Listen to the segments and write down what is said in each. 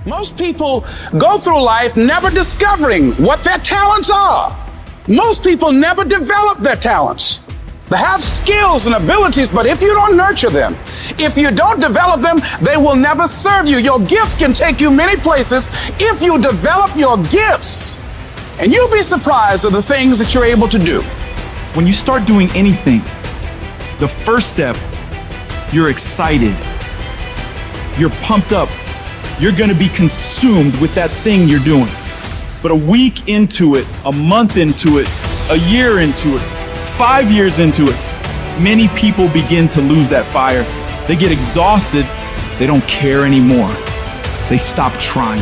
Most people go through life never discovering what their talents are. Most people never develop their talents. They have skills and abilities, but if you don't nurture them, if you don't develop them, they will never serve you. Your gifts can take you many places if you develop your gifts. And you'll be surprised at the things that you're able to do. When you start doing anything, the first step, you're excited. You're pumped up. You're gonna be consumed with that thing you're doing. But a week into it, a month into it, a year into it, 5 years into it, many people begin to lose that fire. They get exhausted. They don't care anymore. They stop trying.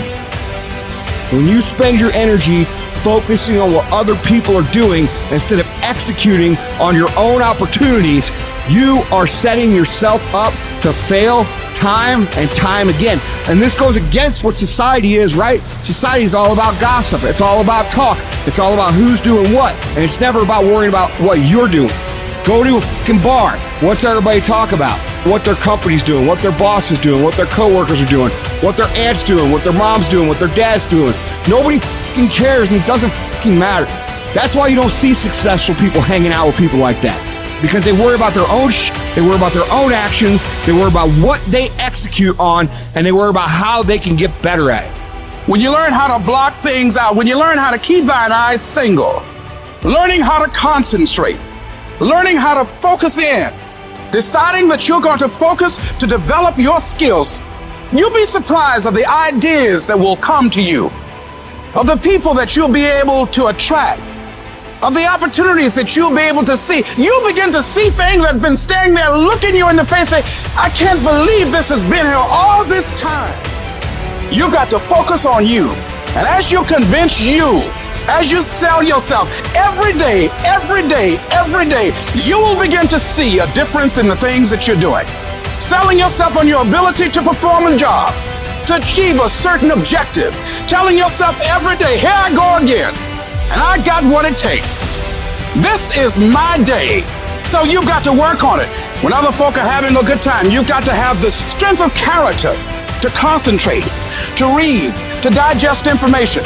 When you spend your energy focusing on what other people are doing instead of executing on your own opportunities, you are setting yourself up to fail time and time again. And this goes against what society is, right? Society is all about gossip. It's all about talk. It's all about who's doing what. And it's never about worrying about what you're doing. Go to a fucking bar. What's everybody talk about? What their company's doing, what their boss is doing, what their coworkers are doing, what their aunt's doing, what their mom's doing, what their dad's doing. Nobody fucking cares, and it doesn't fucking matter. That's why you don't see successful people hanging out with people like that. Because they worry about their own they worry about their own actions, they worry about what they execute on, and they worry about how they can get better at it. When you learn how to block things out, when you learn how to keep thine eyes single, learning how to concentrate, learning how to focus in, deciding that you're going to focus to develop your skills, you'll be surprised at the ideas that will come to you, of the people that you'll be able to attract, of the opportunities that you'll be able to see. You'll begin to see things that have been standing there looking you in the face and say, I can't believe this has been here all this time. You've got to focus on you. And as you convince you, as you sell yourself every day, you will begin to see a difference in the things that you're doing. Selling yourself on your ability to perform a job, to achieve a certain objective. Telling yourself every day, here I go again. And I got what it takes. This is my day. So you've got to work on it. When other folk are having a good time, you've got to have the strength of character to concentrate, to read, to digest information.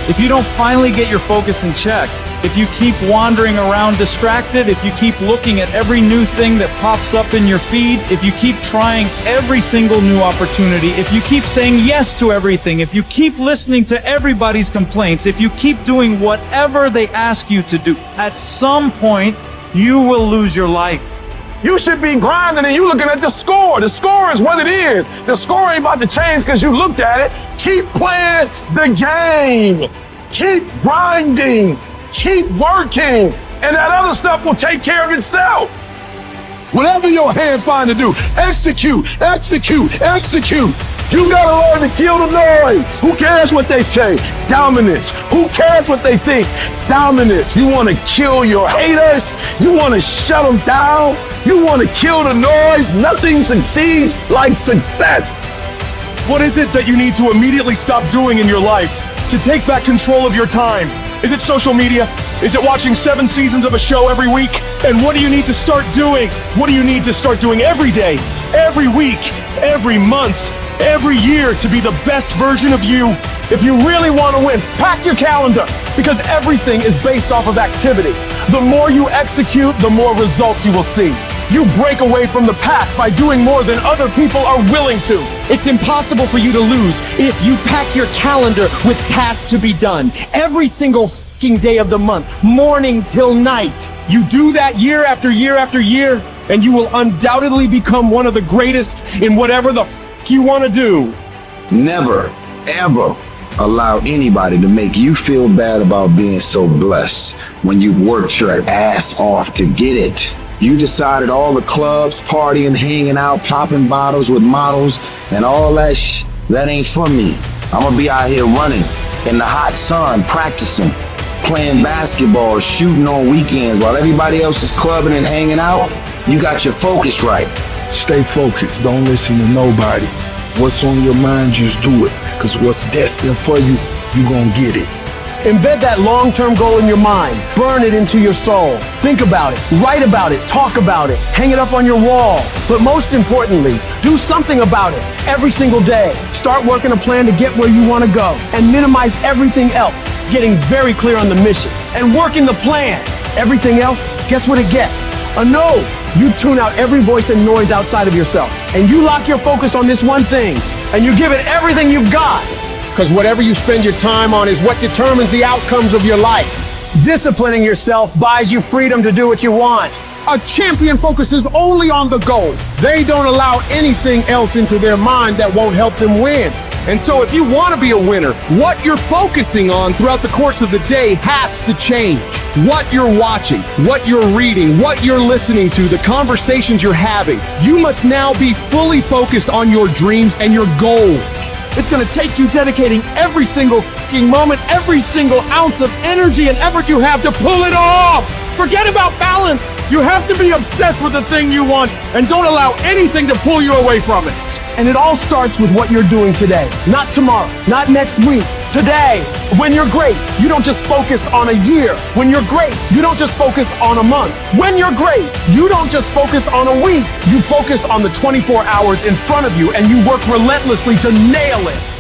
If you don't finally get your focus in check, if you keep wandering around distracted, if you keep looking at every new thing that pops up in your feed, if you keep trying every single new opportunity, if you keep saying yes to everything, if you keep listening to everybody's complaints, if you keep doing whatever they ask you to do, at some point, you will lose your life. You should be grinding and you looking at the score. The score is what it is. The score ain't about to change because you looked at it. Keep playing the game. Keep grinding. Keep working. And that other stuff will take care of itself. Whatever your hands find to do, execute. You gotta learn to kill the noise. Who cares what they say? Dominance. Who cares what they think? Dominance. You wanna kill your haters? You wanna shut them down? You wanna kill the noise? Nothing succeeds like success. What is it that you need to immediately stop doing in your life to take back control of your time? Is it social media? Is it watching 7 seasons of a show every week? And what do you need to start doing? What do you need to start doing every day, every week, every month, every year to be the best version of you? If you really want to win, pack your calendar because everything is based off of activity. The more you execute, the more results you will see. You break away from the pack by doing more than other people are willing to. It's impossible for you to lose if you pack your calendar with tasks to be done every single fucking day of the month, morning till night. You do that year after year after year, and you will undoubtedly become one of the greatest in whatever the fuck you want to do. Never, ever allow anybody to make you feel bad about being so blessed when you worked your ass off to get it. You decided all the clubs, partying, hanging out, popping bottles with models, and all that that ain't for me. I'm gonna be out here running in the hot sun, practicing, playing basketball, shooting on weekends while everybody else is clubbing and hanging out. You got your focus right. Stay focused. Don't listen to nobody. What's on your mind, just do it. Because what's destined for you, you gonna get it. Embed that long-term goal in your mind. Burn it into your soul. Think about it, write about it, talk about it, hang it up on your wall. But most importantly, do something about it every single day. Start working a plan to get where you want to go and minimize everything else. Getting very clear on the mission and working the plan. Everything else, guess what it gets? A no. You tune out every voice and noise outside of yourself and you lock your focus on this one thing and you give it everything you've got. Because whatever you spend your time on is what determines the outcomes of your life. Disciplining yourself buys you freedom to do what you want. A champion focuses only on the goal. They don't allow anything else into their mind that won't help them win. And so if you want to be a winner, what you're focusing on throughout the course of the day has to change. What you're watching, what you're reading, what you're listening to, the conversations you're having. You must now be fully focused on your dreams and your goals. It's going to take you dedicating every single fucking moment, every single ounce of energy and effort you have to pull it off. Forget about balance. You have to be obsessed with the thing you want and don't allow anything to pull you away from it. And it all starts with what you're doing today, not tomorrow, not next week. Today, when you're great, you don't just focus on a year. When you're great, you don't just focus on a month. When you're great, you don't just focus on a week. You focus on the 24 hours in front of you and you work relentlessly to nail it.